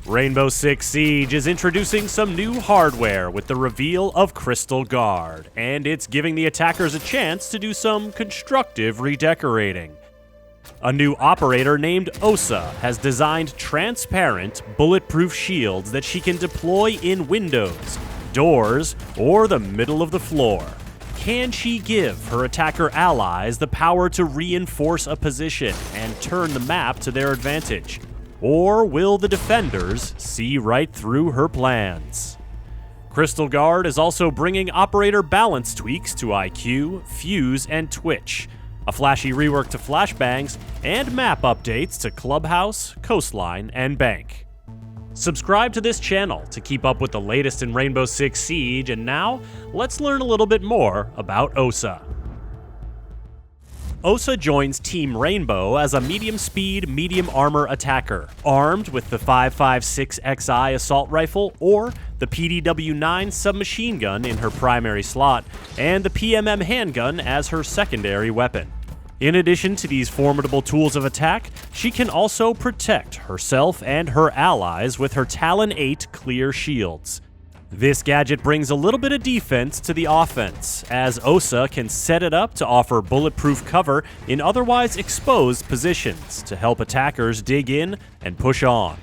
Rainbow Six Siege is introducing some new hardware with the reveal of Crystal Guard, and it's giving the attackers a chance to do some constructive redecorating. A new operator named Osa has designed transparent, bulletproof shields that she can deploy in windows, doors, or the middle of the floor. Can she give her attacker allies the power to reinforce a position and turn the map to their advantage? Or will the defenders see right through her plans? Crystal Guard is also bringing operator balance tweaks to IQ, Fuse, and Twitch, a flashy rework to flashbangs, and map updates to Clubhouse, Coastline, and Bank. Subscribe to this channel to keep up with the latest in Rainbow Six Siege, and now, let's learn a little bit more about Osa. Osa joins Team Rainbow as a medium-speed, medium-armor attacker, armed with the 5.56 XI assault rifle or the PDW-9 submachine gun in her primary slot, and the PMM handgun as her secondary weapon. In addition to these formidable tools of attack, she can also protect herself and her allies with her Talon 8 clear shields. This gadget brings a little bit of defense to the offense, as Osa can set it up to offer bulletproof cover in otherwise exposed positions to help attackers dig in and push on.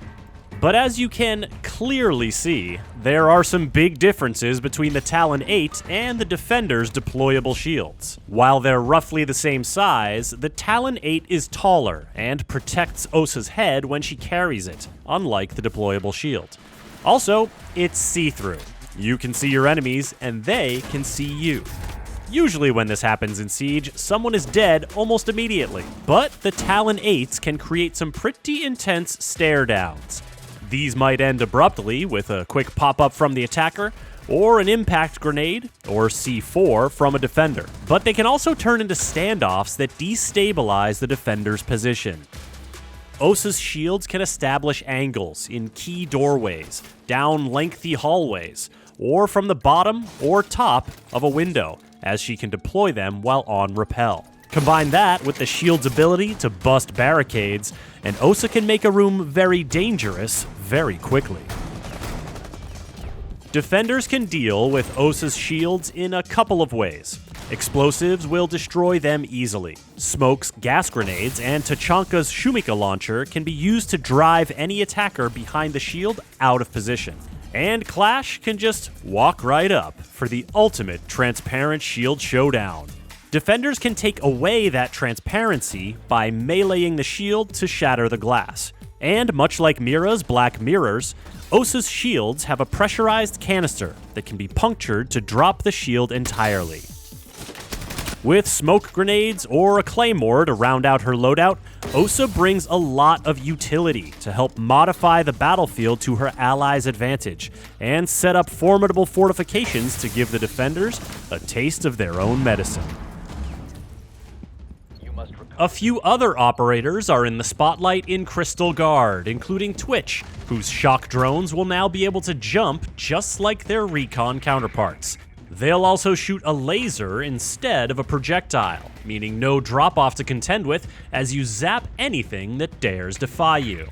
But as you can clearly see, there are some big differences between the Talon 8 and the Defender's deployable shields. While they're roughly the same size, the Talon 8 is taller and protects Osa's head when she carries it, unlike the deployable shield. Also, it's see-through. You can see your enemies, and they can see you. Usually when this happens in Siege, someone is dead almost immediately, but the Talon 8s can create some pretty intense stare-downs. These might end abruptly with a quick pop-up from the attacker, or an impact grenade, or C4 from a defender. But they can also turn into standoffs that destabilize the defender's position. Osa's shields can establish angles in key doorways, down lengthy hallways, or from the bottom or top of a window, as she can deploy them while on rappel. Combine that with the shield's ability to bust barricades, and Osa can make a room very dangerous very quickly. Defenders can deal with Osa's shields in a couple of ways. Explosives will destroy them easily. Smoke's gas grenades and Tachanka's Shumika launcher can be used to drive any attacker behind the shield out of position. And Clash can just walk right up for the ultimate transparent shield showdown. Defenders can take away that transparency by meleeing the shield to shatter the glass. And much like Mira's Black Mirrors, Osa's shields have a pressurized canister that can be punctured to drop the shield entirely. With smoke grenades or a claymore to round out her loadout, Osa brings a lot of utility to help modify the battlefield to her allies' advantage, and set up formidable fortifications to give the defenders a taste of their own medicine. A few other operators are in the spotlight in Crystal Guard, including Twitch, whose shock drones will now be able to jump just like their recon counterparts. They'll also shoot a laser instead of a projectile, meaning no drop-off to contend with as you zap anything that dares defy you.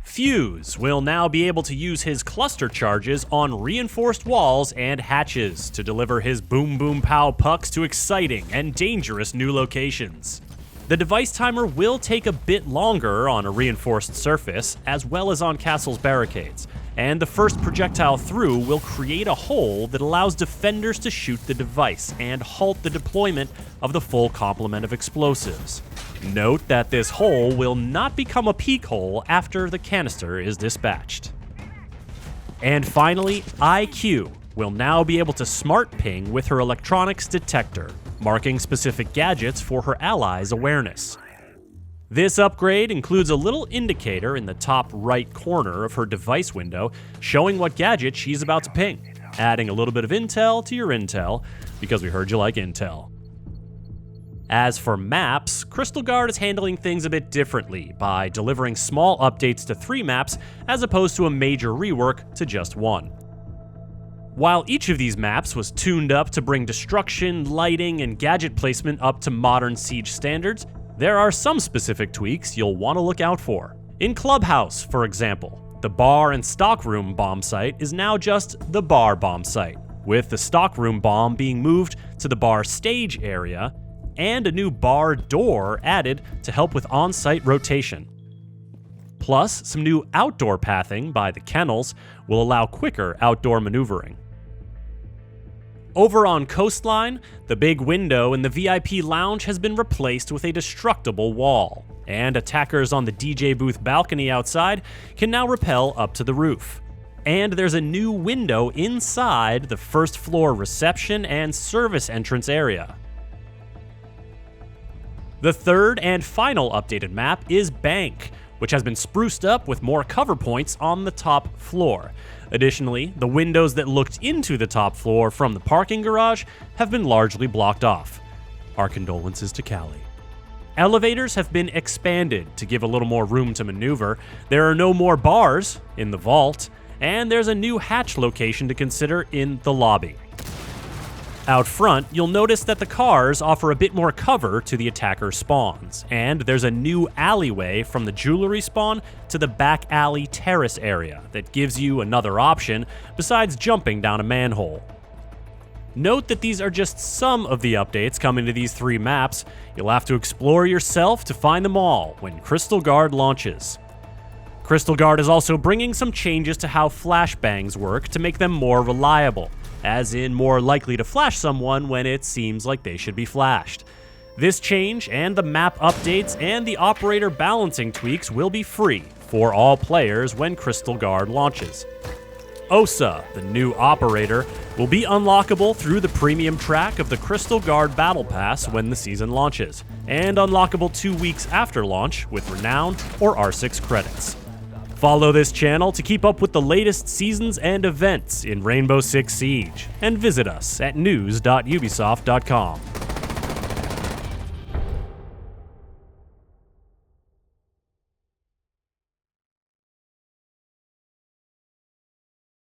Fuse will now be able to use his cluster charges on reinforced walls and hatches to deliver his boom boom pow pucks to exciting and dangerous new locations. The device timer will take a bit longer on a reinforced surface, as well as on castle's barricades, and the first projectile through will create a hole that allows defenders to shoot the device and halt the deployment of the full complement of explosives. Note that this hole will not become a peek hole after the canister is dispatched. And finally, IQ will now be able to smart ping with her electronics detector, marking specific gadgets for her allies' awareness. This upgrade includes a little indicator in the top right corner of her device window showing what gadget she's about to ping, adding a little bit of intel to your intel, because we heard you like intel. As for maps, Crystal Guard is handling things a bit differently by delivering small updates to 3 maps as opposed to a major rework to just 1. While each of these maps was tuned up to bring destruction, lighting, and gadget placement up to modern Siege standards, there are some specific tweaks you'll want to look out for. In Clubhouse, for example, The bar and stockroom bomb site is now just the bar bomb site, with the stockroom bomb being moved to the bar stage area and a new bar door added to help with on-site rotation. Plus, some new outdoor pathing by the kennels will allow quicker outdoor maneuvering. Over on Coastline, the big window in the VIP lounge has been replaced with a destructible wall, and attackers on the DJ booth balcony outside can now rappel up to the roof. And there's a new window inside the first floor reception and service entrance area. The third and final updated map is Bank, which has been spruced up with more cover points on the top floor. Additionally, the windows that looked into the top floor from the parking garage have been largely blocked off. Our condolences to Callie. Elevators have been expanded to give a little more room to maneuver. There are no more bars in the vault, and there's a new hatch location to consider in the lobby. Out front, you'll notice that the cars offer a bit more cover to the attacker spawns, and there's a new alleyway from the jewelry spawn to the back alley terrace area that gives you another option besides jumping down a manhole. Note that these are just some of the updates coming to these three maps. You'll have to explore yourself to find them all when Crystal Guard launches. Crystal Guard is also bringing some changes to how flashbangs work to make them more reliable, as in more likely to flash someone when it seems like they should be flashed. This change and the map updates and the operator balancing tweaks will be free for all players when Crystal Guard launches. OSA, the new operator, will be unlockable through the premium track of the Crystal Guard Battle Pass when the season launches, and unlockable 2 weeks after launch with Renown or R6 credits. Follow this channel to keep up with the latest seasons and events in Rainbow Six Siege, and visit us at news.ubisoft.com.